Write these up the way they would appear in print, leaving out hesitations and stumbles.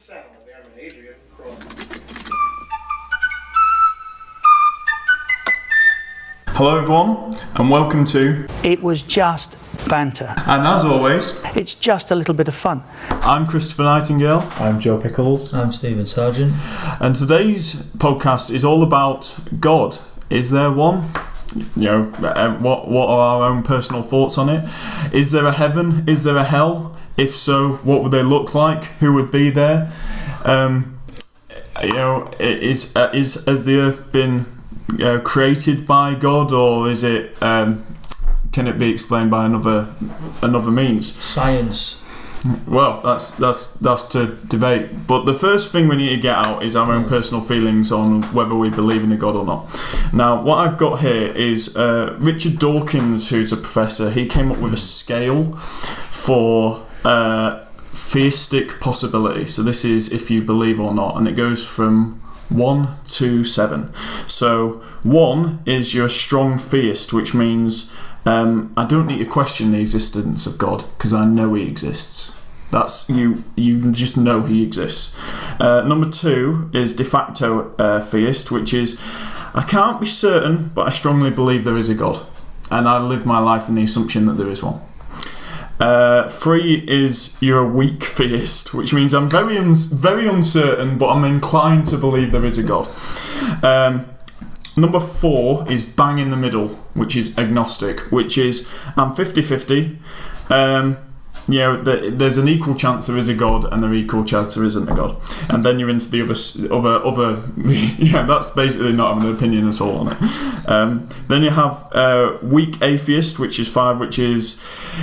sound of the Adrian cross. Hello everyone, and welcome to It was just banter. And as always, It's just a little bit of fun. I'm Christopher Nightingale. I'm Joe Pickles. I'm Stephen Sargent. And today's podcast is all about God. Is there one? You know, what are our own personal thoughts on it? Is there a heaven? Is there a hell? If so, what would they look like? Who would be there? Has the earth been created by God, or is it? Can it be explained by another means? Science. Well, that's to debate. But the first thing we need to get out is our own personal feelings on whether we believe in a God or not. Now, what I've got here is Richard Dawkins, who's a professor. He came up with a scale for theistic possibility. So this is if you believe or not, and it goes from 1 to 7. So 1 is you're a strong theist, which means I don't need to question the existence of God because I know He exists. That's you just know He exists. Number 2 is de facto theist, which is I can't be certain, but I strongly believe there is a God, and I live my life in the assumption that there is one. 3 is you're a weak theist, which means I'm very uncertain, but I'm inclined to believe there is a God. Number 4 is bang in the middle, which is agnostic, which is I'm 50-50. There's an equal chance there is a God, and there's an equal chance there isn't a God. And then you're into the other. Yeah, that's basically not having an opinion at all on it. Then you have weak atheist, which is 5, which is,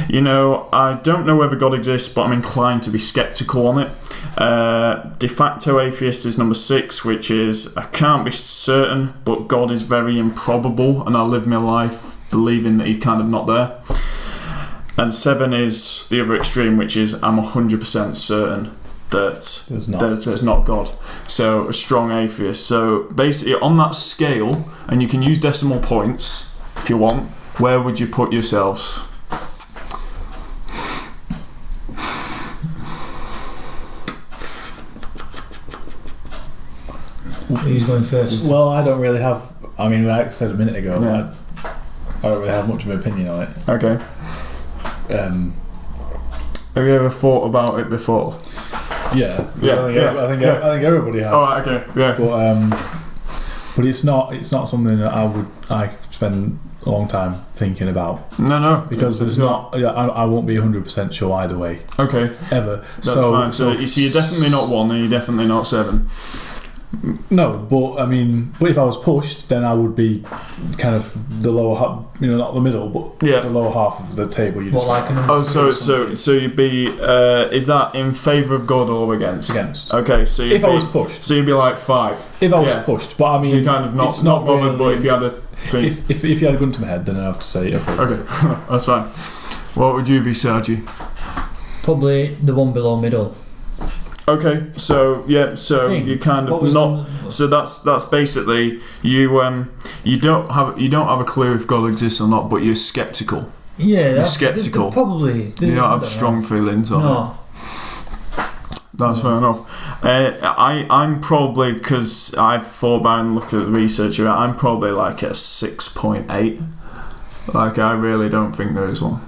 I don't know whether God exists, but I'm inclined to be skeptical on it. De facto atheist is number 6, which is I can't be certain, but God is very improbable, and I live my life believing that He's kind of not there. And 7 is the other extreme, which is I'm 100% certain that there's not God. So a strong atheist. So basically on that scale, and you can use decimal points if you want, where would you put yourselves? Who's going first? Well, I don't really have. I mean, like I said a minute ago, I don't really have much of an opinion on it. Okay. Have you ever thought about it before? Yeah. I think everybody has. Oh, right, okay. Yeah. But it's not something that I spend a long time thinking about. No. Because there's not. I won't be 100% sure either way. Okay. Ever. That's fine. So you're definitely not 1, and you're definitely not 7. No, but if I was pushed, then I would be kind of the lower half, not the middle, but the lower half of the table. So you'd be, is that in favour of God or against? Against. Okay, so if I was pushed. So you'd be like 5. If I was pushed, but so you're kind of not bothered, really, but if you had a thing. If you had a gun to my head, then I'd have to say, okay. That's fine. What would you be, Sergi? Probably the one below middle. Okay, so you kind of not. So that's basically you don't have a clue if God exists or not, but you're skeptical. Yeah, you're skeptical. Probably. You don't have strong feelings on it. That's fair enough. I'm probably, because I've thought about and looked at the research of it, I'm probably like a 6.8. Like I really don't think there is one.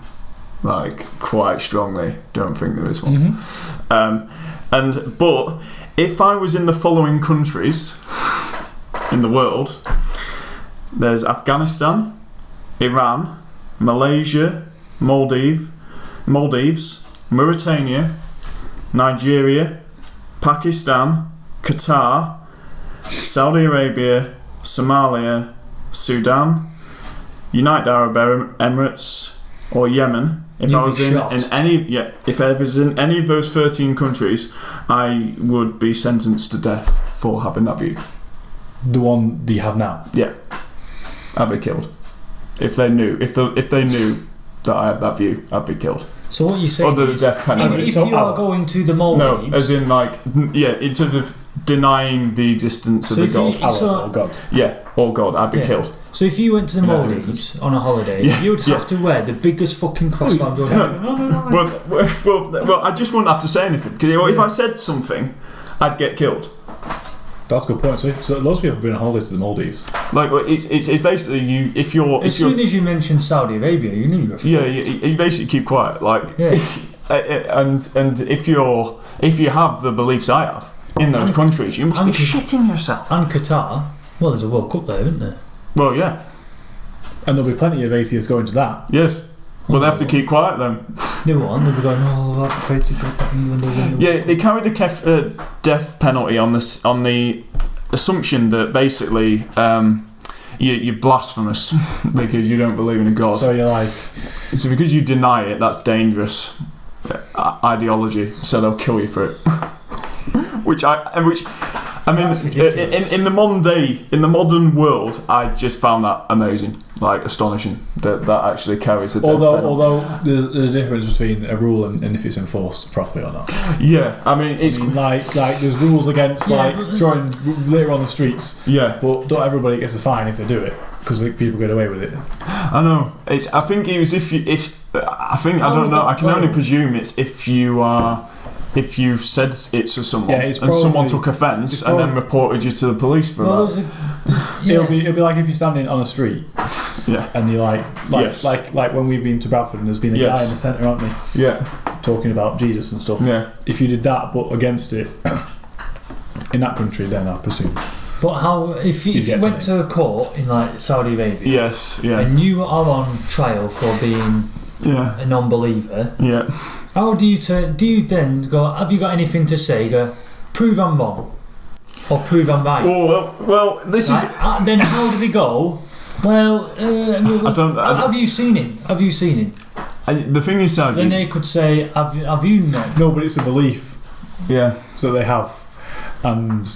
Like quite strongly, don't think there is one. Mm-hmm. But if I was in the following countries in the world, there's Afghanistan, Iran, Malaysia, Maldives, Mauritania, Nigeria, Pakistan, Qatar, Saudi Arabia, Somalia, Sudan, United Arab Emirates, or Yemen. If I was in any of those 13 countries, I would be sentenced to death for having that view. The one that you have now? Yeah, I'd be killed. If they knew that I had that view, I'd be killed. So what you say is, if you are going to the Maldives... No, as in in terms of denying the existence of a God. God. Yeah, or God, I'd be killed. So if you went to the Maldives on a holiday, you'd have to wear the biggest fucking cross on your head. Well, I just wouldn't have to say anything. Because if I said something, I'd get killed. That's a good point. So lots of people have been on holidays to the Maldives. Like, it's basically you. If you're as soon as you mentioned Saudi Arabia, you knew you were. Yeah, you basically keep quiet. Like, yeah. and if you have the beliefs I have in those countries, you must be shitting yourself. And Qatar. Well, there's a World Cup there, isn't there? Well, yeah. And there'll be plenty of atheists going to that. Yes. But they have to keep quiet then. They won't. They'll be going, oh, I'd pray to God that England will win. Yeah, they carry the death penalty on the assumption that basically you're blasphemous because you don't believe in a God. So you're like... So because you deny it, that's dangerous ideology, so they'll kill you for it. which I mean, in the modern world, I just found that amazing, like astonishing that actually carries the death penalty. Although there's a difference between a rule and if it's enforced properly or not. Yeah, I mean it's like there's rules against throwing litter on the streets. Yeah, but not everybody gets a fine if they do it because people get away with it. I know. I think it was I don't know. I can only presume it's if you've said it to someone and someone took offence and then reported you to the police for that. It'll be like if you're standing on a street, and you're like when we've been to Bradford and there's been a guy in the centre, aren't we? Yeah, talking about Jesus and stuff. Yeah, if you did that but against it in that country, then I presume. But how if you went to a court in like Saudi Arabia? Yes, yeah, and you are on trial for being a non-believer? Yeah. How do you then go, have you got anything to say? Go, prove I'm wrong. Or prove I'm right. Oh, well this is... then how do they go, well, I don't... Have you seen him? Have you seen him? The thing is, Sargent... Then they could say, have you not? No, but it's a belief. Yeah. So they have. And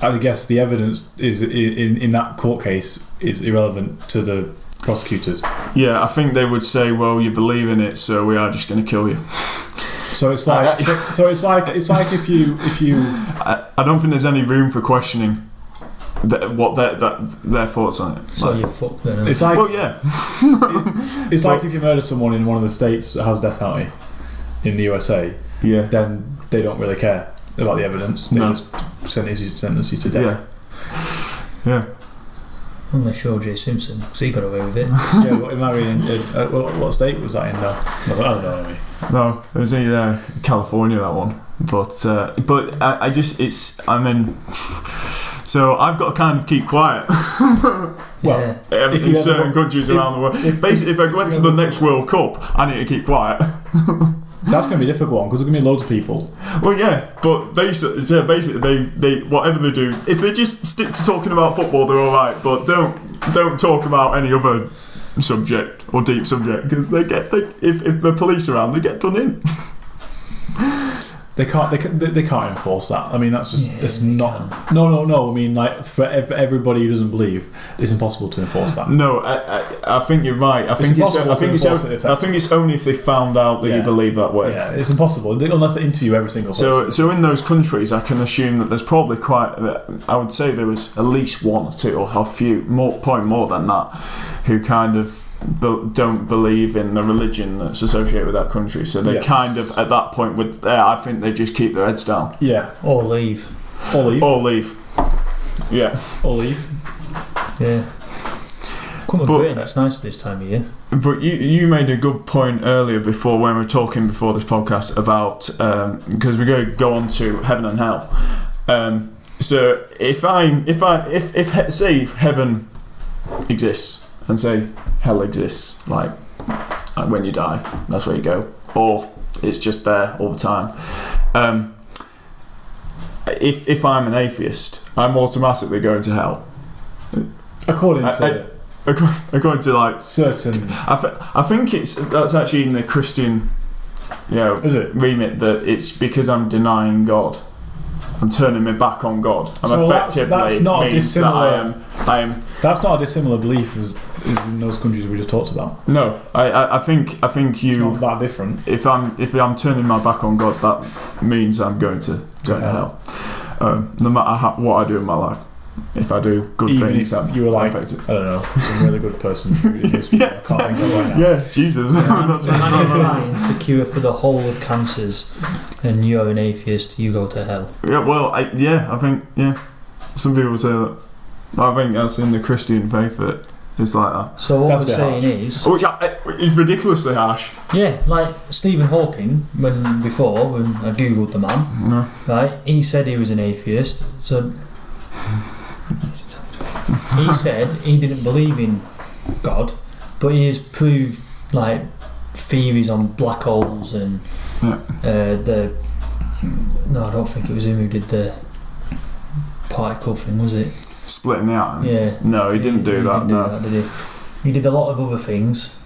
I guess the evidence is in that court case is irrelevant to the prosecutors. Yeah, I think they would say, well, you believe in it, so we are just going to kill you. So it's like it's like if you I don't think there's any room for questioning what their thoughts on it. So you're fucked then. It's like, well, yeah. It's like if you murder someone in one of the states that has death penalty in the USA, then they don't really care about the evidence. They just sentence you to death. Yeah. Unless you're O.J. Simpson, because he got away with it. Yeah, but it might be in what state was that in though? I don't know. Anyway. No, it was in California, that one. But I just so I've got to kind of keep quiet. Well, in certain countries around the world. Basically, if I went to the next World Cup, I need to keep quiet. That's going to be a difficult one because there's going to be loads of people. Well, yeah, but basically, they whatever they do, if they just stick to talking about football, they're all right. But don't talk about any other subject or deep subject because if the police are around, they get done in. They can't enforce that. I mean, that's just it's not. No. I mean, like for everybody who doesn't believe, it's impossible to enforce that. No, I think you're right. I think it's only if they found out that you believe that way. Yeah, it's impossible unless they interview every single person. So in those countries, I can assume that there's probably I would say there was at least one or two or a few more than that who kind of don't believe in the religion that's associated with that country, so they kind of at that point I think they just keep their heads down. Or leave. Yeah, come on, Britain, it's nice this time of year. But you made a good point earlier before when we were talking before this podcast about because we're going to go on to heaven and hell. So if say heaven exists and say hell exists, like when you die, that's where you go, or it's just there all the time. If I'm an atheist, I'm automatically going to hell. According to like certain, I think that's actually in the Christian, is it? remit that it's because I'm denying God. I'm turning my back on God. So effectively that's not means dissimilar. That I am. That's not a dissimilar belief as in those countries we just talked about. No, I think you. Not that different. If I'm turning my back on God, that means I'm going to hell. No matter what I do in my life. if I do good Even things, if I'm you were like, perfect. I don't know, some really good person in history. I can't think of it right now. Yeah, Jesus. The man who finds the cure for the whole of cancers, and you're an atheist, you go to hell. Yeah, well, I think, some people say that. I think that's in the Christian faith that it's like that. So what That's a we're bit saying harsh. is, Which is ridiculously harsh. yeah, like Stephen Hawking, when I googled the man, No. right, he said he was an atheist. So he said he didn't believe in God, but he has proved like theories on black holes and no, I don't think it was him who did the particle thing, was it? Splitting the atom? Yeah. No, he didn't do that, no. That, did he? He did a lot of other things.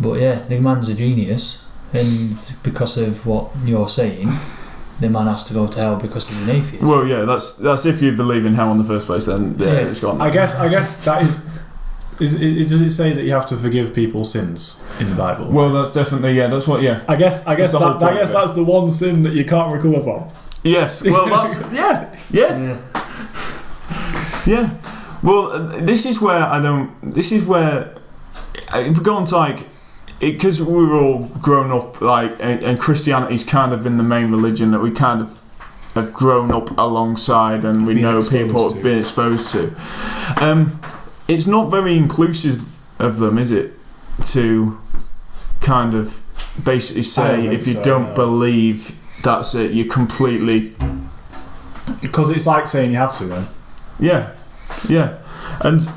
But yeah, the man's a genius, and because of what you're saying, the man has to go to hell because he's an atheist. Well, yeah, that's if you believe in hell in the first place, then it's gone. I guess that is. Does it say that you have to forgive people's sins in the Bible? Well, that's definitely that's what. Yeah. I guess that's the one sin that you can't recover from. Yes. Well, that's yeah. Well, this is where if we go on to like, because we were all grown up like, and Christianity's kind of been the main religion that we kind of have grown up alongside, and we know people have been exposed to. It's not very inclusive of them, is it? To kind of basically say if you don't believe, that's it. You completely. Because it's like saying you have to then. Yeah, and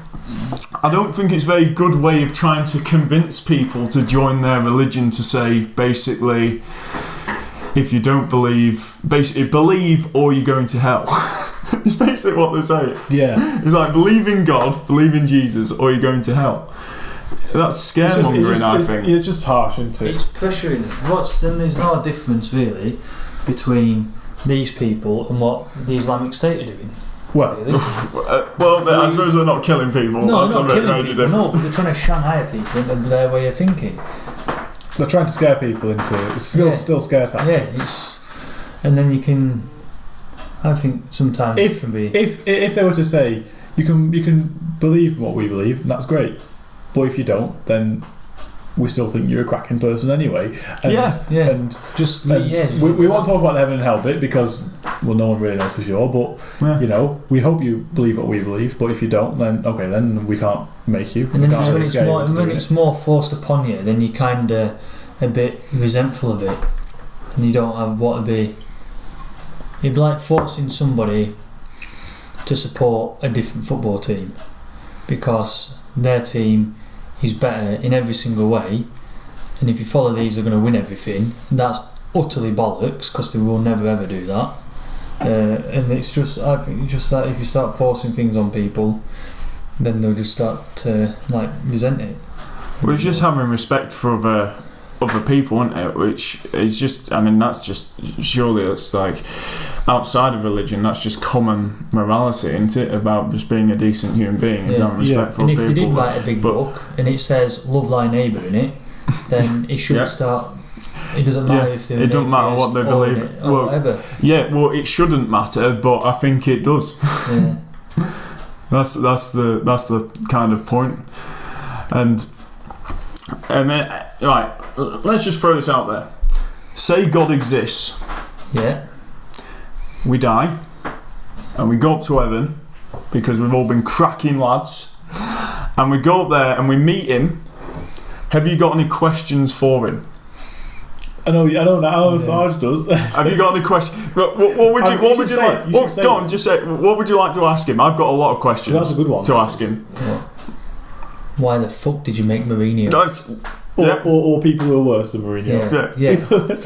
I don't think it's a very good way of trying to convince people to join their religion, to say basically, if you don't believe, basically believe or you're going to hell. It's basically what they're saying. Yeah. It's like, believe in God, believe in Jesus, or you're going to hell. That's scaremongering, I think. It's just harsh, isn't it? It's pressuring. Then there's no difference really between these people and what the Islamic State are doing. Well, really. I suppose they're not killing people. No, That's not a bit killing major people. No, difference. but they're trying to Shanghai people into their way of thinking. they're trying to scare people into still scare tactics. Yeah, and then you can. I think sometimes if they were to say you can believe what we believe, and that's great, but if you don't, then we still think you're a cracking person anyway. And, and we won't talk about the heaven and hell bit because no one really knows for sure. But we hope you believe what we believe. But if you don't, then okay, then we can't make you. And then when it's more forced upon you, then you're kind of a bit resentful of it, and you don't want to be. It'd be like forcing somebody to support a different football team because their team is better in every single way, and if you follow these, they're going to win everything. And that's utterly bollocks because they will never ever do that. And it's just, I think, just that if you start forcing things on people, then they'll just start to resent it. Well, it's just having respect for other people, isn't it? Which is just, that's just, surely it's like outside of religion, that's just common morality, isn't it? About just being a decent human being, is having respect for people. people. And if you did write a big book and it says love thy neighbour in it, then it should start. It doesn't matter if they're it doesn't matter what they believe or whatever. Yeah, well, it shouldn't matter, but I think it does. Yeah. that's the kind of point. And then, right, let's just throw this out there. Say God exists. Yeah. We die, and we go up to heaven because we've all been cracking lads, and we go up there and we meet him. Have you got any questions for him? I know Sarge does. Have you got any questions? What would you like? Go on, just say. What would you like to ask him? I've got a lot of questions. That's a good one to ask him. Why the fuck did you make Mourinho? Or people who are worse than Mourinho. Yeah.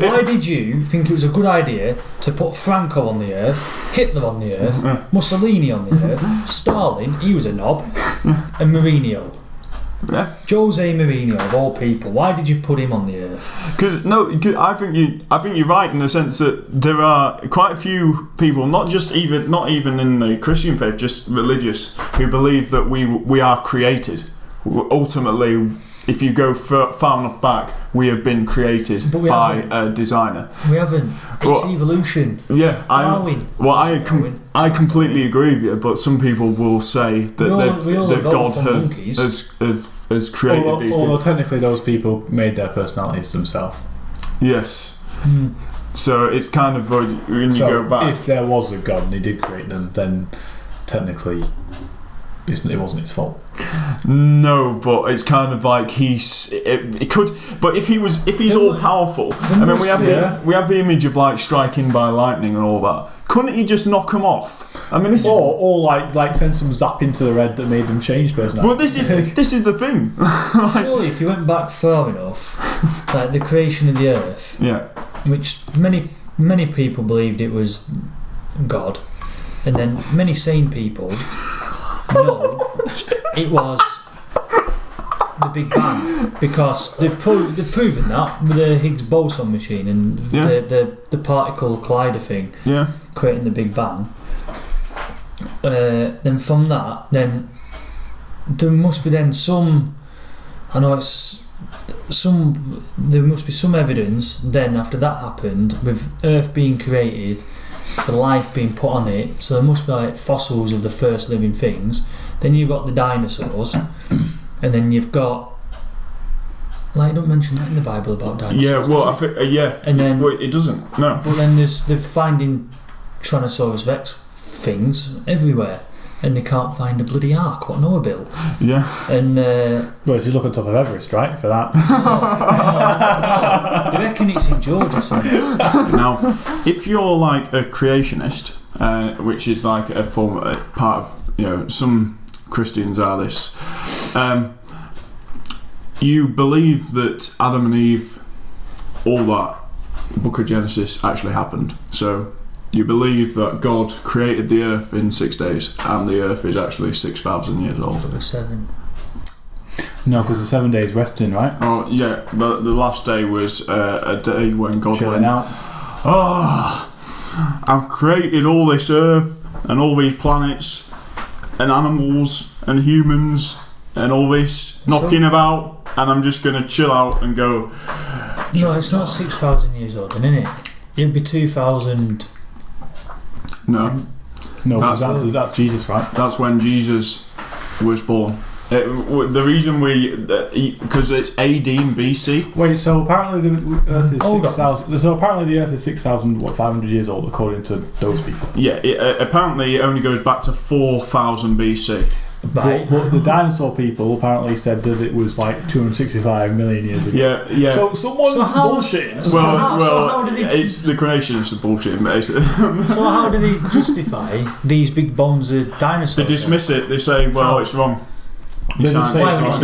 Why did you think it was a good idea to put Franco on the earth, Hitler on the earth, Mussolini on the earth, Stalin, he was a knob, and Mourinho? Yeah. Jose Mourinho of all people. Why did you put him on the earth? Because I think you're right in the sense that there are quite a few people, not even in the Christian faith, just religious, who believe that we are created. Ultimately, if you go far enough back, we have been created by a designer. We haven't. It's evolution. Yeah, Darwin. I completely agree with you, but some people will say that God has created these although people. technically those people made their personalities themselves. Yes. So it's kind of when you go back. If there was a God and he did create them, then technically it wasn't his fault. No, but it's kind of like it could. But if he's all powerful, I mean, we have the image of like striking by lightning and all that. Couldn't he just knock them off? I mean, or like send some zap into the red that made them change personality. Well, this is the thing. Surely, if you went back far enough, like the creation of the earth, which many people believed it was God, and then many sane people know it was the Big Bang, because they've proven that with the Higgs boson machine and the particle collider thing, creating the Big Bang. Then from that, then there must be then some. I know it's some. There must be some evidence. Then after that happened, with Earth being created, to life being put on it, so there must be like fossils of the first living things. Then you've got the dinosaurs, and then you've got. Like, don't mention that in the Bible about dinosaurs. Yeah, well, I think, and then it doesn't. No. But then they're finding Tyrannosaurus Rex things everywhere, and they can't find a bloody ark what Noah built. Yeah. And well, you look on top of Everest, right? For that. I reckon it's in Georgia somewhere. Now, if you're like a creationist, which is like a part of some Christians are this. You believe that Adam and Eve, all that Book of Genesis actually happened. So you believe that God created the earth in 6 days, and the earth is actually 6,000 years old. Or 7. No, because the 7 days resting, right? Oh yeah, but the last day was a day when God chilling went out. Oh, I've created all this earth and all these planets and animals and humans and all this knocking about. And I'm just going to chill out and go. No, it's not 6,000 years old, then, isn't it? It'd be 2,000. No, that's Jesus, right? That's when Jesus was born. The reason because it's AD and BC. Wait, so apparently the Earth is 6,000. So apparently the Earth is 6,500 years old, according to those people. Yeah, apparently it only goes back to 4,000 BC. But the dinosaur people apparently said that it was like 265 million years ago. Yeah. So someone's bullshitting. Well, it's the creationists are bullshitting, basically. So how do they justify these big bones of dinosaurs? They dismiss it. They say, well, it's wrong. They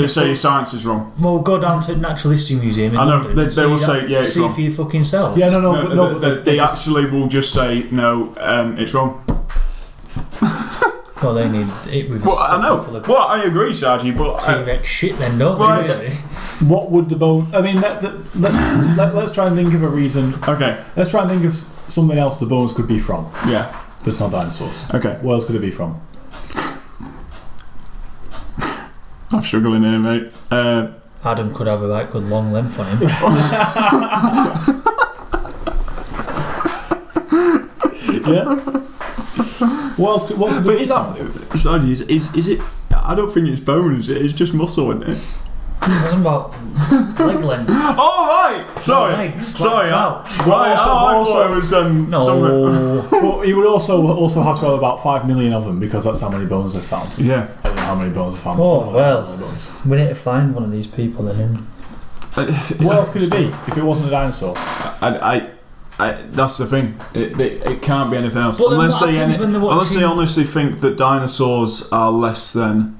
say science is wrong. Well, go down to the Natural History Museum in London. They will say, yeah, it's see wrong. For your fucking self. Yeah, no. They actually will just say, no, it's wrong. Well, they need it. Well, I know. Well, I agree, Sergi, but T-Rex shit then, don't they? What would the bone? I mean, let's try and think of a reason. Okay. Let's try and think of something else the bones could be from. Yeah. That's not dinosaurs. Okay. What else could it be from? I'm struggling here, mate. Adam could have a right good long length on him. Yeah. What else? But is that? Sorry, is it? I don't think it's bones. It's just muscle, isn't it? It wasn't about leg length. Oh right. Sorry. Legs, Sorry. like I thought it was no. Well, you would also have to have about 5 million of them, because that's how many bones they've found. Yeah. I don't know how many bones they've found. Oh well. We need to find one of these people then. What else could it be if it wasn't a dinosaur? That's the thing. It can't be anything else. Well, unless they honestly think that dinosaurs are less than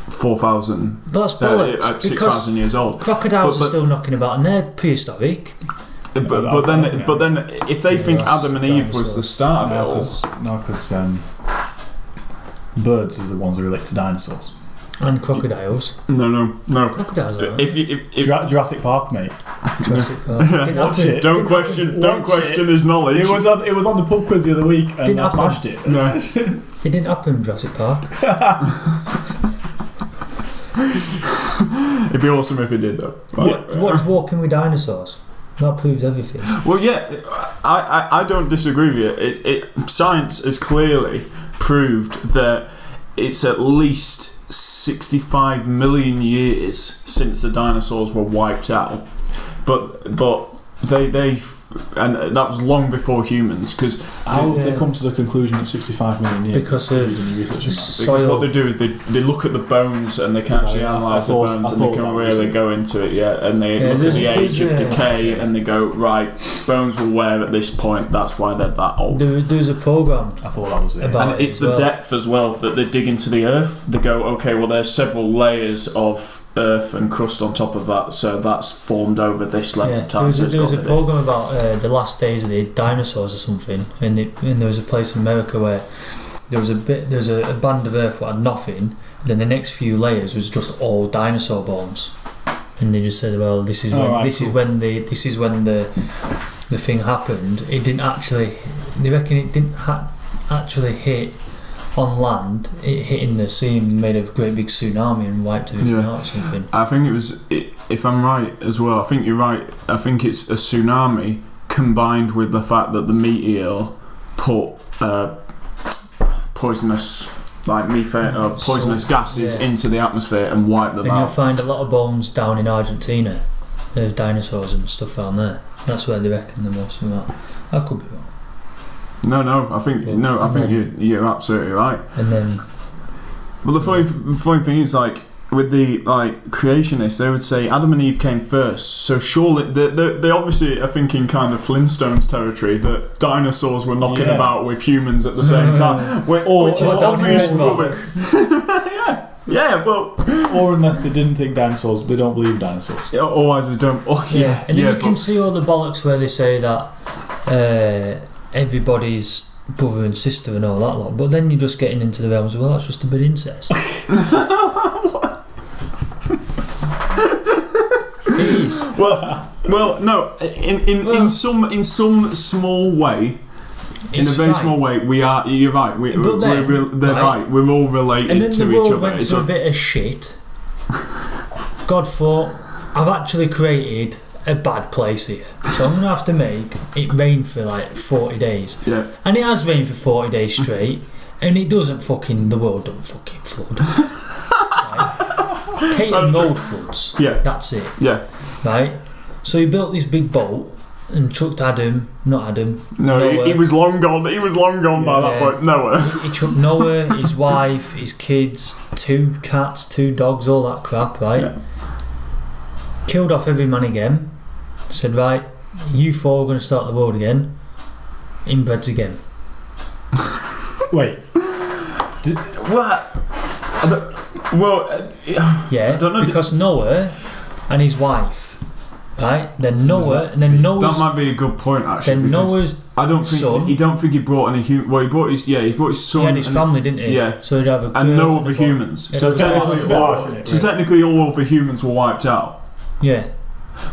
4,000. But that's bollocks. 6,000 years old. Crocodiles are still knocking about, and they're prehistoric. But then, if they think Adam and Eve was the start of it all, because birds are the ones that relate to dinosaurs. And crocodiles. No. Crocodiles are. If Jurassic Park, mate. Jurassic Park. Don't question his knowledge. It was on the pub quiz the other week, and I smashed it. No. It didn't happen in Jurassic Park. It'd be awesome if it did, though. Watch Walking with Dinosaurs. That proves everything. Well, yeah, I don't disagree with you. Science has clearly proved that it's at least 65 million years since the dinosaurs were wiped out. But they and that was long before humans, because how have they come to the conclusion that 65 million years? Because of because what they do is they look at the bones and they can actually analyse the bones and they can really go into it, and they look at the age of decay and they go, right, bones will wear at this point, that's why they're that old. There's a programme. I thought that was it. And it's the depth as well that they dig into the earth. They go, okay, well there's several layers of earth and crust on top of that, so that's formed over this length of time. There was a programme about the last days of the dinosaurs or something, and there was a place in America where there was a band of earth that had nothing, then the next few layers was just all dinosaur bones, and they just said, well, this is when the thing happened. It didn't actually, they reckon it didn't actually hit on land, it hit in the sea and made a great big tsunami and wiped everything out or something. I think it was, if I'm right as well, I think you're right, I think it's a tsunami combined with the fact that the meteor put poisonous methane or poisonous gases into the atmosphere and wiped them out. And you'll find a lot of bones down in Argentina. There's dinosaurs and stuff down there. That's where they reckon the most of that. I could be wrong. No, I think you're absolutely right. And then, well, the funny thing is, with the creationists, they would say Adam and Eve came first. So surely they obviously are thinking kind of Flintstones territory, that dinosaurs were knocking about with humans at the same time. Which is obvious rubbish. Well, or unless they didn't think dinosaurs, they don't believe dinosaurs. Or as they don't. And then you can see all the bollocks where they say that everybody's brother and sister and all that lot, but then you're just getting into the realms of, well, that's just a bit incest. It is. Well, no. In some small way. In a very small way, we are. You're right. They're right. We're all related and then to the each world other. went to a bit of shit. God thought, I've actually created a bad place here, so I'm gonna have to make it rain for 40 days. Yeah. And it has rained for 40 days straight, and it doesn't the world don't fucking flood. Right? Kate and Road floods. Yeah. That's it. Yeah. Right. So he built this big boat and chucked Adam. No, he was long gone. He was long gone by that point. Noah. He chucked Noah, his wife, his kids, 2 cats, 2 dogs, all that crap. Right. Yeah. Killed off every man again. Said, right, you 4 are going to start the world again. Inbreds again. Wait. What? I don't know. Because Noah and his wife, right? Then Noah, and then Noah's. That might be a good point, actually. Then Noah's. I don't think son. he don't think he brought any human. Well, he brought his son. He had his family, didn't he? Yeah. So he'd have and no other humans. So technically, all other humans were wiped out. Yeah.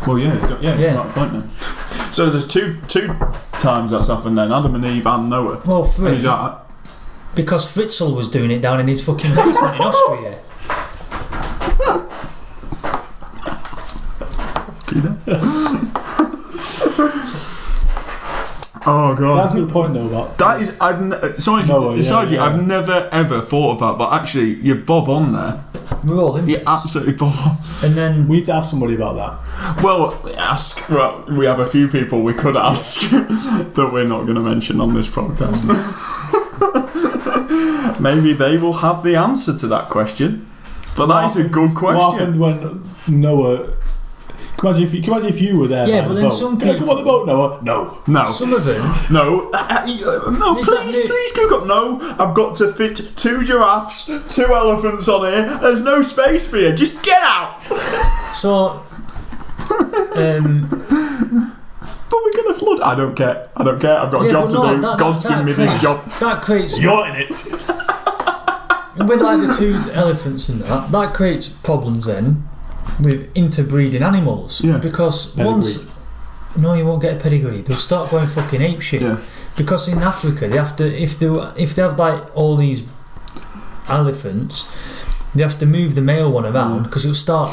Well, right point then. So there's two times that's happened then: Adam and Eve and Noah. Well, 3. Because Fritzl was doing it down in his fucking basement in Austria. Oh god, that's a good point though. About that is, I've never ever thought of that, but actually, you're bob on there. We're all in. You're absolutely bob on. And then we need to ask somebody about that. Well, we have a few people we could ask that we're not going to mention on this podcast. Maybe they will have the answer to that question. But that is a good question. What happened when Noah? Can you imagine if you were there? Yeah, but then some people. Come on the boat, Noah. No. Some of them. No. Please, Google. No, I've got to fit 2 giraffes, 2 elephants on here. There's no space for you. Just get out. So. But we're gonna flood. I don't care. I've got a job to do. God's given me this job. That creates. You're in it. With the 2 elephants and that creates problems then with interbreeding animals. Yeah. Because once. No, you won't get a pedigree. They'll start going fucking apeshit. Yeah. Because in Africa, they have to if they have all these elephants, they have to move the male one around because it'll start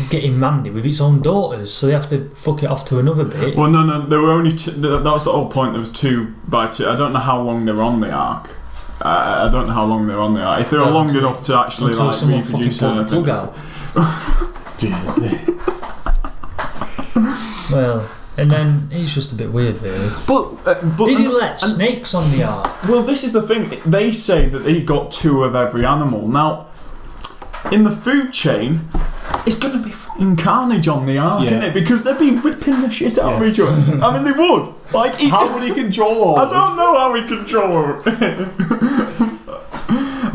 getting Mandy with its own daughters, so they have to fuck it off to another bit. Well, no, there were only two. That was the whole point. There was 2 by 2. I don't know how long they're on the ark. I don't know how long they're on the ark. If they were long enough to actually until like someone reproduce fucking anything. pulled the plug out. Jesus. Well, and then it's just a bit weird, really. But Did he let snakes on the ark? Well, this is the thing. They say that he got 2 of every animal. Now, in the food chain, it's going to be fucking carnage on the ark, isn't it? Because they'd be ripping the shit out of each other. I mean, they would. Like, how would he control all? I don't know how he control it.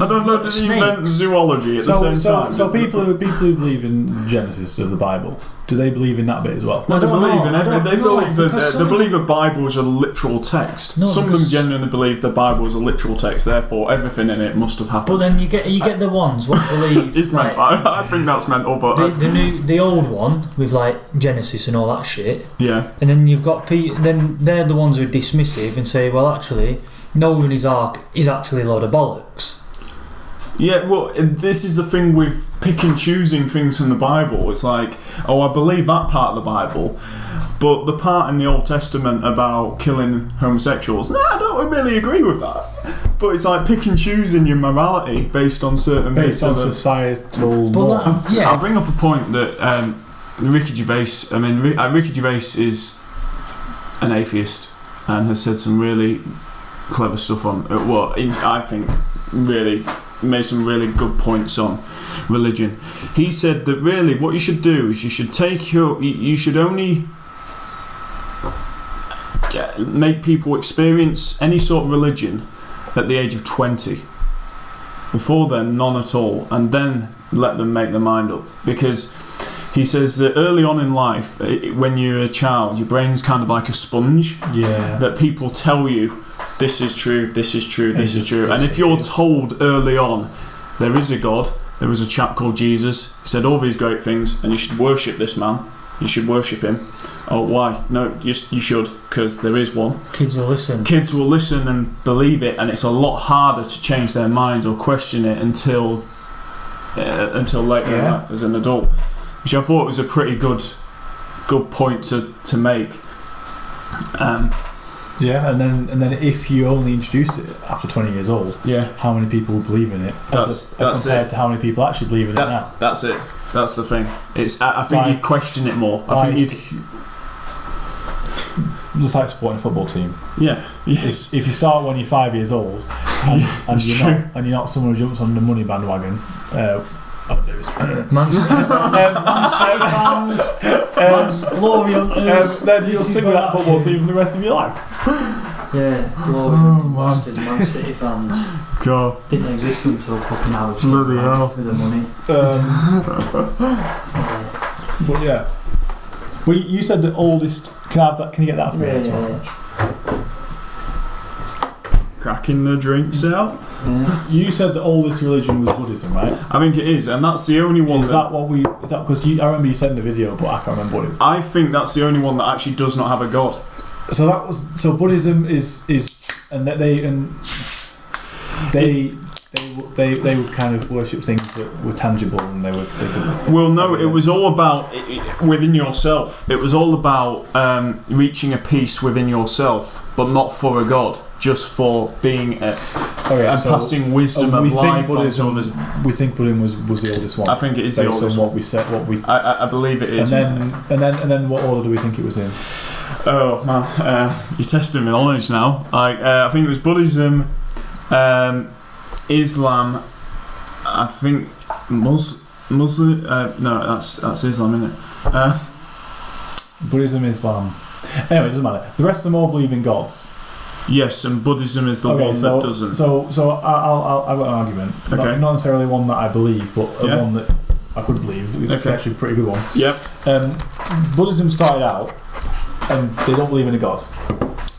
I don't know. Did he invent zoology at the same time? So people who believe in Genesis of the Bible, do they believe in that bit as well? No, they believe in everything. They believe because that they believe the Bible is a literal text. No, some of them genuinely believe the Bible is a literal text. Therefore, everything in it must have happened. But then you get the ones what believe. It's like, I think that's mental, but the old one with like Genesis and all that shit. Yeah. And then you've got then they're the ones who are dismissive and say, well, actually, Noah and his ark is actually a load of bollocks. Yeah, well, this is the thing with pick and choosing things from the Bible. It's like, oh, I believe that part of the Bible, but the part in the Old Testament about killing homosexuals, no, I don't really agree with that. But it's like pick and choosing your morality based on certain based on societal norms. Yeah. I'll bring up a point that Ricky Gervais. I mean, Ricky Gervais is an atheist and has said some really clever stuff on I think really made some really good points on religion. He said that really what you should do is you should only make people experience any sort of religion at the age of 20. Before then, none at all, and then let them make their mind up. Because he says that early on in life, when you're a child, your brain's kind of like a sponge. Yeah. That people tell you, this is true, this is true, this is true. And if you're told early on, there is a God, there was a chap called Jesus, he said all these great things, and you should worship this man, you should worship him. Oh, why? No, you should, because there is one. Kids will listen. Kids will listen and believe it, and it's a lot harder to change their minds or question it until later in life as an adult. Which I thought was a pretty good point to make. And then if you only introduced it after 20 years old, how many people would believe in it? That's compared to how many people actually believe in it now. That's it. That's the thing. I think you'd question it more. I think you'd. Just like supporting a football team. Yeah. Yes. If you start when you're 5 years old, and you're not someone who jumps on the money bandwagon. Man City fans, glory hunters. Then you'll stick with that football team for the rest of your life. Yeah, glory hunting bastards, Man City fans. God. Didn't exist until fucking hours. Bloody hell. With the money. But yeah. Well, you said the oldest. Can I have that? Can you get that for me? Yeah. Cracking the drinks out. Yeah. You said the oldest religion was Buddhism, right? I think it is, and that's the only one. Is that because I remember you said in the video, but I can't remember what it was. I think that's the only one that actually does not have a god. So Buddhism is and they would kind of worship things that were tangible, and they would. Well, no, it was all about within yourself. It was all about reaching a peace within yourself, but not for a god, just for being passing wisdom of life on to others. We think Buddhism was the oldest one. I think it is the oldest based on one. what we said. I believe it is. And then what order do we think it was in? Oh man, you're testing my knowledge now. I think it was Buddhism, Islam. I think Muslim. No, that's Islam, isn't it? Buddhism, Islam. Anyway, it doesn't matter. The rest of them all believe in gods. Yes, and Buddhism is the one that doesn't. So I've got an argument. Okay. Not necessarily one that I believe, but one that I could believe. It's actually a pretty good one. Yep. Buddhism started out, and they don't believe in a god.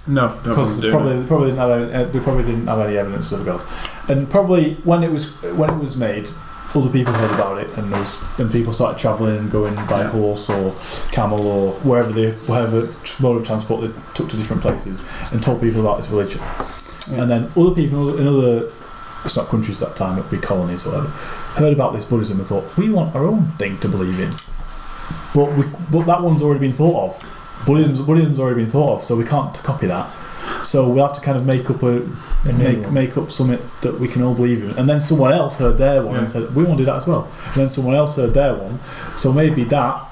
No, because they probably didn't have any evidence of a god, and probably when it was made, other people heard about it, and people started travelling and going by horse or camel or whatever mode of transport they took to different places, and told people about this religion. Yeah. And then other people in other, it's not countries at that time, it would be colonies or whatever, heard about this Buddhism and thought, we want our own thing to believe in. But that one's already been thought of. Buddhism's already been thought of, so we can't copy that. So we'll have to kind of make up something that we can all believe in. And then someone else heard their one and said, we want to do that as well. And then someone else heard their one. So maybe that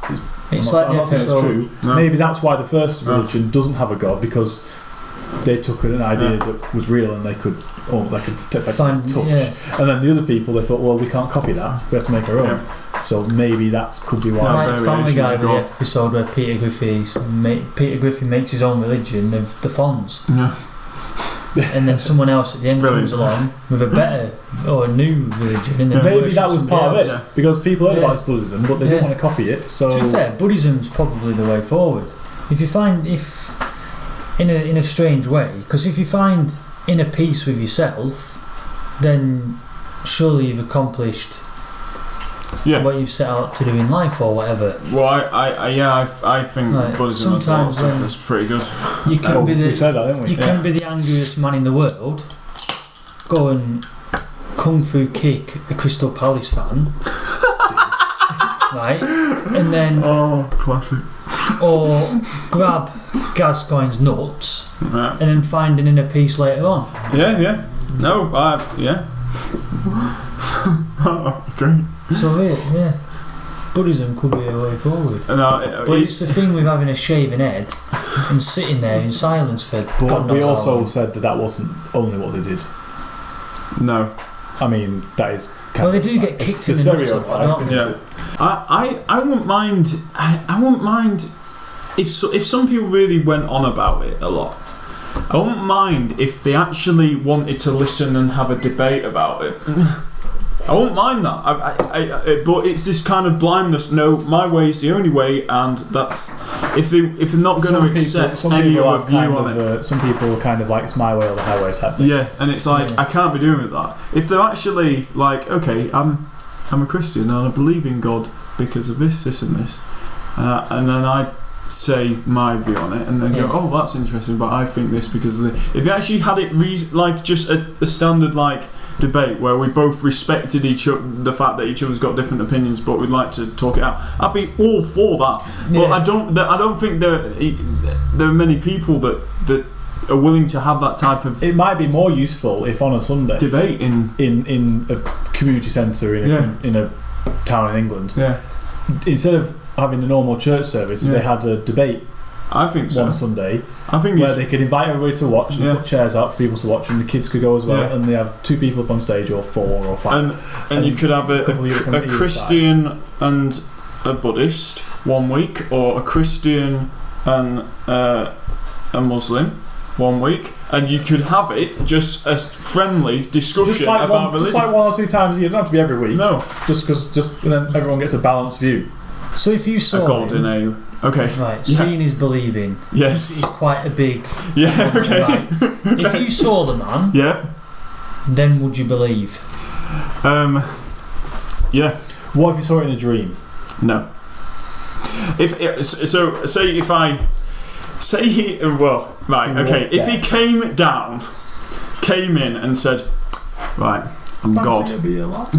is, I'm not saying it's true. No. Maybe that's why the first religion doesn't have a god, because they took an idea that was real and they could effectively touch. And then the other people, they thought, well, we can't copy that. We have to make our own. So maybe that could be why. Like Family Guy, the episode where Peter Griffin makes his own religion of the Fonz. Yeah. And then someone else at the end comes along with a better or a new religion. And then maybe that was part of it, because people heard about Buddhism, but they didn't want to copy it. So to be fair, Buddhism's probably the way forward. If you find in a strange way, because if you find inner peace with yourself, then surely you've accomplished what you've set out to do in life or whatever. Well, I think Buddhism sometimes is pretty good. You can be the angriest man in the world, go and kung fu kick a Crystal Palace fan, right, and then classic, or grab Gascoigne's nuts and then find an inner peace later on. Great. So Buddhism could be a way forward. But it's the thing with having a shaven head and sitting there in silence for. But we also said that wasn't only what they did. No, I mean that is. They do get kicked in the stereotype. Yeah, I wouldn't mind. I wouldn't mind if some people really went on about it a lot. I wouldn't mind if they actually wanted to listen and have a debate about it. I won't mind that. But it's this kind of blindness. No, my way is the only way, and that's if they're not going to accept any other view on it. Some people are kind of like, it's my way or the highway type thing. Yeah, and it's like I can't be doing with that. If they're actually like, okay, I'm a Christian and I believe in God because of this, and this, and then I say my view on it, and then go, oh, that's interesting, but I think this because of this. If they actually had it like just a standard like debate where we both respected the fact that each other's got different opinions, but we'd like to talk it out, I'd be all for that. But I don't think there are many people that are willing to have that type of. It might be more useful if on a Sunday debate in a community centre in a town in England, instead of having the normal church service, they had a debate. I think so. One Sunday, I think where they could invite everybody to watch and put chairs out for people to watch, and the kids could go as well. And they have 2 people up on stage, or 4 or 5. And you could have a Christian and a Buddhist one week, or a Christian and a Muslim one week, and you could have it just a friendly discussion about religion. Just like 1 or 2 times a year. It doesn't have to be every week. No, just and then everyone gets a balanced view. So if you saw a golden ale. Okay. Right, seeing is believing. Yes. Is quite a big. Yeah. Okay. Right. If you saw the man. Yeah. Then would you believe? Yeah. What if you saw it in a dream? No. If he came in and said, right, I'm God. Fancy a beer, lad?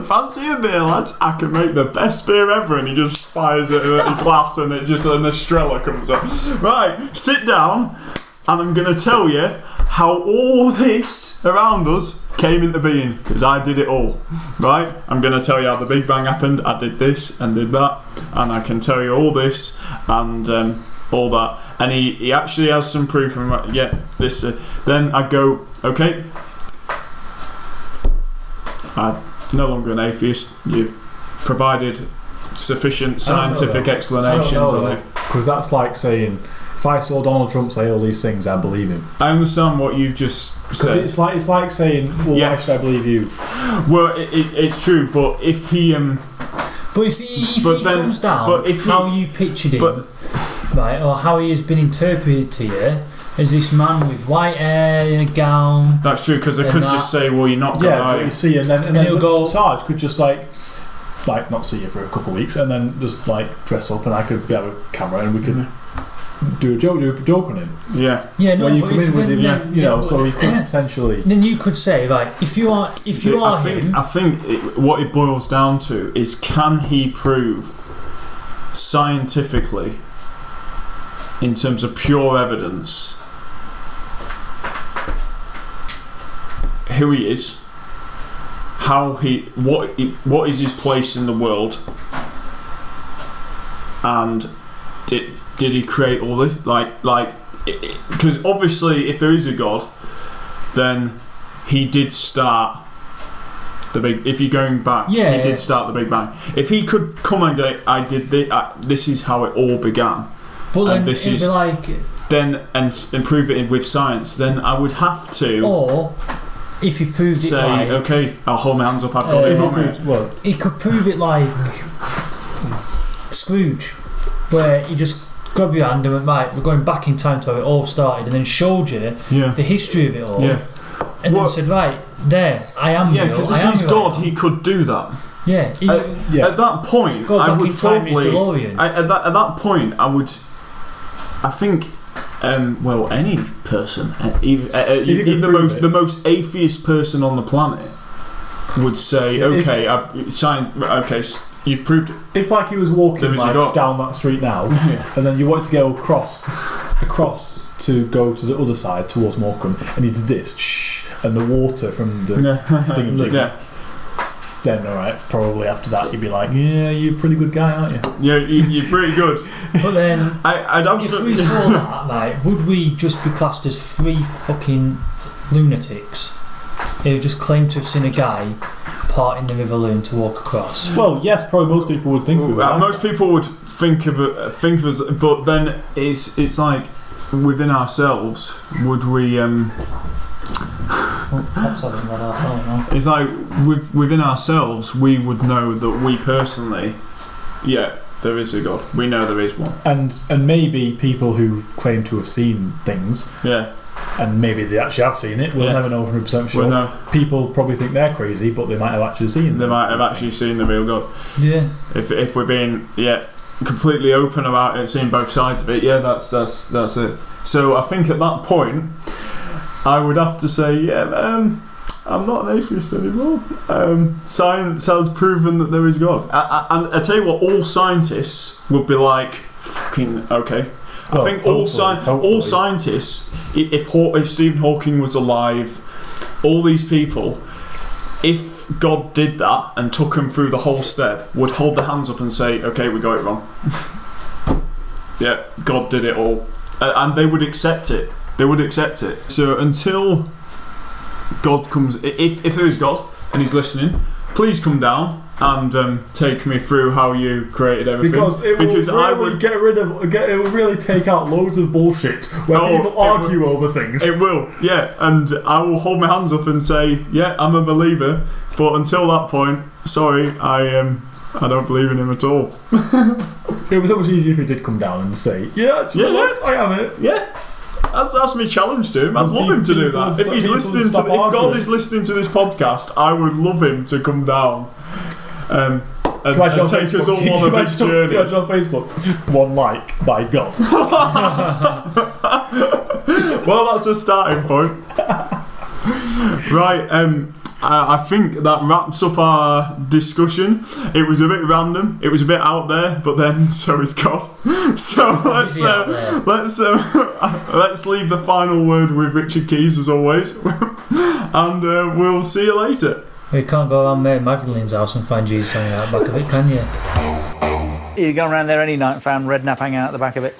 Fancy a beer, lads? I can make the best beer ever, and he just fires it in a glass, and an Estrella comes up. Right, sit down, and I'm going to tell you how all this around us came into being, because I did it all. Right? I'm going to tell you how the Big Bang happened. I did this and did that, and I can tell you all this and all that. And he actually has some proof. And this. Then I go, okay. I'm no longer an atheist. You've provided sufficient scientific explanations on it. Because that's like saying, if I saw Donald Trump say all these things, I believe him. I understand what you've just said. It's like saying, well, why should I believe you? Well, it's true, but if he comes down, how you pictured him, right, or how he has been interpreted to you as this man with white hair in a gown. That's true, because they could just say, well, you're not going to. But you see, and then he'll go. Sarge could just like not see you for a couple of weeks, and then just like dress up, and I could have a camera, and we could do a joke on him. Yeah. Yeah. No. When you come in with him, so he could potentially. Then you could say, right, if you are him. I think what it boils down to is, can he prove scientifically, in terms of pure evidence, who he is, what is his place in the world, and did he create all this? Because obviously, if there is a God, then he did start the big. If you're going back, he did start the Big Bang. If he could come and go, I did this. This is how it all began. But then this it'd is be like, and prove it with science. Then I would have to. Or if he proved say, it like, okay, I'll hold my hands up. I've got it wrong. He could prove it like Scrooge, where he just grabbed your hand and went, right, we're going back in time to how it all started, and then showed you the history of it all, and then said, right, there, I am. Yeah, because if he's God, he could do that. Yeah. At that point, I would probably. At that point, I think. Any person, even the most atheist person on the planet, would say, "Okay, I've signed. Okay, you've proved it." If like he was walking down that street now, and then you wanted to go across to go to the other side towards Morecambe, and he did this, and the water from the thing. Then alright, probably after that you'd be like, yeah, you're a pretty good guy, aren't you? Yeah, you're pretty good. But then, I'd absolutely. If we saw that, right, would we just be classed as 3 fucking lunatics who just claim to have seen a guy parting the River Loon to walk across? Well, yes, probably most people would think of it. Most people would think of us, but then it's like within ourselves, would we? It's like within ourselves, we would know that we personally, there is a God. We know there is one. And maybe people who claim to have seen things, and maybe they actually have seen it. We'll never know 100% sure. We'll know. People probably think they're crazy, but they might have actually seen. They might have actually seen the real God. Yeah. If we're being completely open about it, seeing both sides of it, that's it. So I think at that point, I would have to say, I'm not an atheist anymore. Science has proven that there is God. And I tell you what, all scientists would be like, fucking okay. I think all scientists, if Stephen Hawking was alive, all these people, if God did that and took them through the whole step, would hold their hands up and say, okay, we got it wrong. God did it all. And they would accept it. They would accept it. So until God comes, if there is God and he's listening, please come down and take me through how you created everything. Because it will really take out loads of bullshit where people argue over things. It will, and I will hold my hands up and say, I'm a believer. But until that point, sorry, I don't believe in him at all. It was so much easier if he did come down and say, yes, I am it. Yeah. That's my challenge to him. I'd love him to do that. If God is listening to this podcast, I would love him to come down and take us all on a big journey. Imagine on Facebook, 1 like by God. Well, that's a starting point. Right. I think that wraps up our discussion. It was a bit random. It was a bit out there, but then so is God. So let's leave the final word with Richard Keys as always, and we'll see you later. You can't go around Mary Magdalene's house and find Jesus hanging out the back of it, can you? You go around there any night and found Redknapp hanging out the back of it.